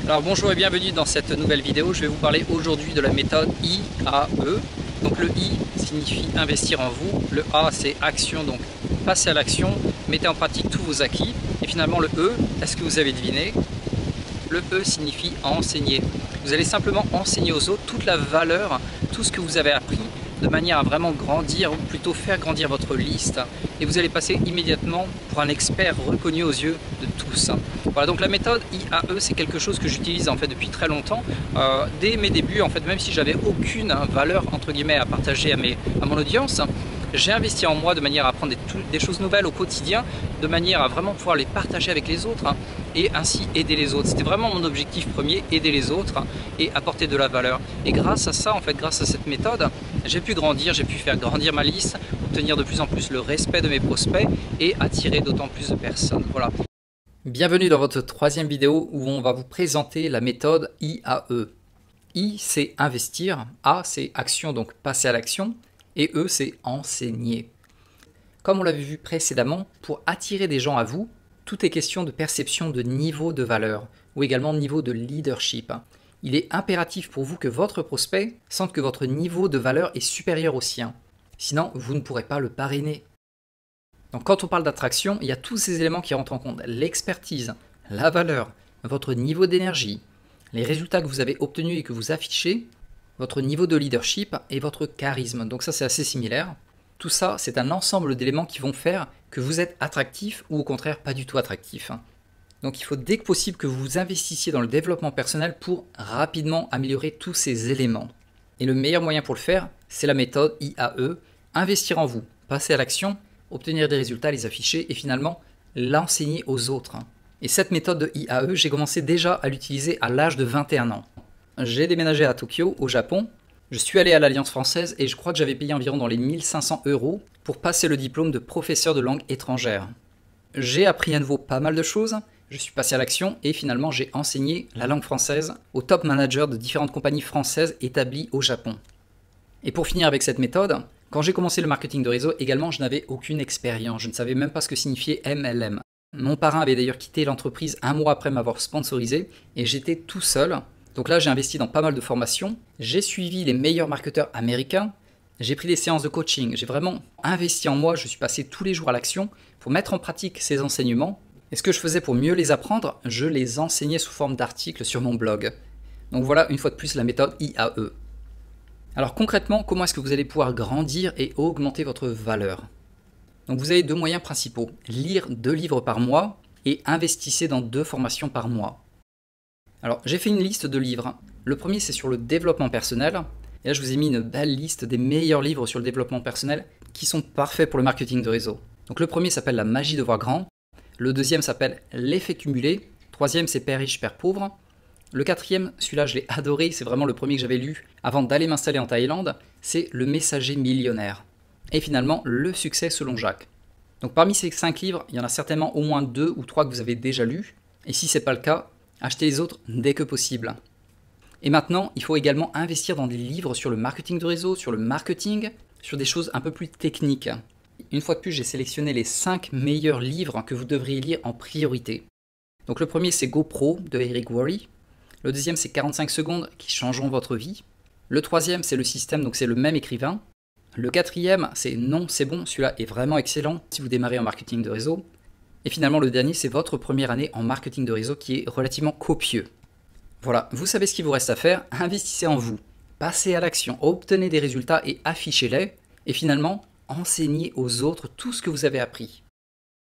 Alors bonjour et bienvenue dans cette nouvelle vidéo. Je vais vous parler aujourd'hui de la méthode IAE. Donc le I signifie investir en vous, le A c'est action, donc passez à l'action, mettez en pratique tous vos acquis. Et finalement le E, est-ce que vous avez deviné? Le E signifie enseigner. Vous allez simplement enseigner aux autres toute la valeur, tout ce que vous avez appris, de manière à vraiment grandir, ou plutôt faire grandir votre liste. Et vous allez passer immédiatement pour un expert reconnu aux yeux de tous. Voilà, donc la méthode IAE, c'est quelque chose que j'utilise en fait depuis très longtemps. Dès mes débuts, en fait, même si j'avais aucune valeur entre guillemets à partager à mon audience, j'ai investi en moi de manière à apprendre des choses nouvelles au quotidien, de manière à vraiment pouvoir les partager avec les autres et ainsi aider les autres. C'était vraiment mon objectif premier, aider les autres et apporter de la valeur. Et grâce à ça, en fait, grâce à cette méthode, j'ai pu grandir, j'ai pu faire grandir ma liste, obtenir de plus en plus le respect de mes prospects et attirer d'autant plus de personnes. Voilà. Bienvenue dans votre troisième vidéo où on va vous présenter la méthode IAE. I c'est investir, A c'est action, donc passer à l'action, et E c'est enseigner. Comme on l'avait vu précédemment, pour attirer des gens à vous, tout est question de perception de niveau de valeur ou également niveau de leadership. Il est impératif pour vous que votre prospect sente que votre niveau de valeur est supérieur au sien. Sinon, vous ne pourrez pas le parrainer. Donc quand on parle d'attraction, il y a tous ces éléments qui rentrent en compte. L'expertise, la valeur, votre niveau d'énergie, les résultats que vous avez obtenus et que vous affichez, votre niveau de leadership et votre charisme. Donc ça c'est assez similaire. Tout ça, c'est un ensemble d'éléments qui vont faire que vous êtes attractif ou au contraire pas du tout attractif. Donc il faut dès que possible que vous investissiez dans le développement personnel pour rapidement améliorer tous ces éléments. Et le meilleur moyen pour le faire, c'est la méthode IAE, investir en vous, passer à l'action, obtenir des résultats, les afficher et finalement l'enseigner aux autres. Et cette méthode de IAE, j'ai commencé déjà à l'utiliser à l'âge de 21 ans. J'ai déménagé à Tokyo, au Japon. Je suis allé à l'Alliance française et je crois que j'avais payé environ dans les 1500 € pour passer le diplôme de professeur de langue étrangère. J'ai appris à nouveau pas mal de choses, je suis passé à l'action et finalement j'ai enseigné la langue française aux top managers de différentes compagnies françaises établies au Japon. Et pour finir avec cette méthode, quand j'ai commencé le marketing de réseau, également je n'avais aucune expérience, je ne savais même pas ce que signifiait MLM. Mon parrain avait d'ailleurs quitté l'entreprise un mois après m'avoir sponsorisé et j'étais tout seul. Donc là j'ai investi dans pas mal de formations, j'ai suivi les meilleurs marketeurs américains, j'ai pris des séances de coaching, j'ai vraiment investi en moi, je suis passé tous les jours à l'action pour mettre en pratique ces enseignements. Et ce que je faisais pour mieux les apprendre, je les enseignais sous forme d'articles sur mon blog. Donc voilà une fois de plus la méthode IAE. Alors concrètement, comment est-ce que vous allez pouvoir grandir et augmenter votre valeur? Donc vous avez deux moyens principaux, lire 2 livres par mois et investissez dans 2 formations par mois. Alors j'ai fait une liste de livres. Le premier c'est sur le développement personnel. Et là je vous ai mis une belle liste des meilleurs livres sur le développement personnel qui sont parfaits pour le marketing de réseau. Donc le premier s'appelle La magie de voir grand. Le deuxième s'appelle L'effet cumulé. Troisième c'est Père riche, Père pauvre. Le quatrième, celui-là je l'ai adoré, c'est vraiment le premier que j'avais lu avant d'aller m'installer en Thaïlande, c'est Le messager millionnaire. Et finalement, Le succès selon Jacques. Donc parmi ces 5 livres, il y en a certainement au moins 2 ou 3 que vous avez déjà lus. Et si ce n'est pas le cas, achetez les autres dès que possible. Et maintenant, il faut également investir dans des livres sur le marketing de réseau, sur le marketing, sur des choses un peu plus techniques. Une fois de plus, j'ai sélectionné les 5 meilleurs livres que vous devriez lire en priorité. Donc le premier c'est GoPro de Eric Worre. Le deuxième, c'est 45 secondes qui changeront votre vie. Le troisième, c'est Le système, donc c'est le même écrivain. Le quatrième, c'est Non, c'est bon, celui-là est vraiment excellent si vous démarrez en marketing de réseau. Et finalement, le dernier, c'est votre première année en marketing de réseau qui est relativement copieux. Voilà, vous savez ce qu'il vous reste à faire, investissez en vous, passez à l'action, obtenez des résultats et affichez-les. Et finalement, enseignez aux autres tout ce que vous avez appris.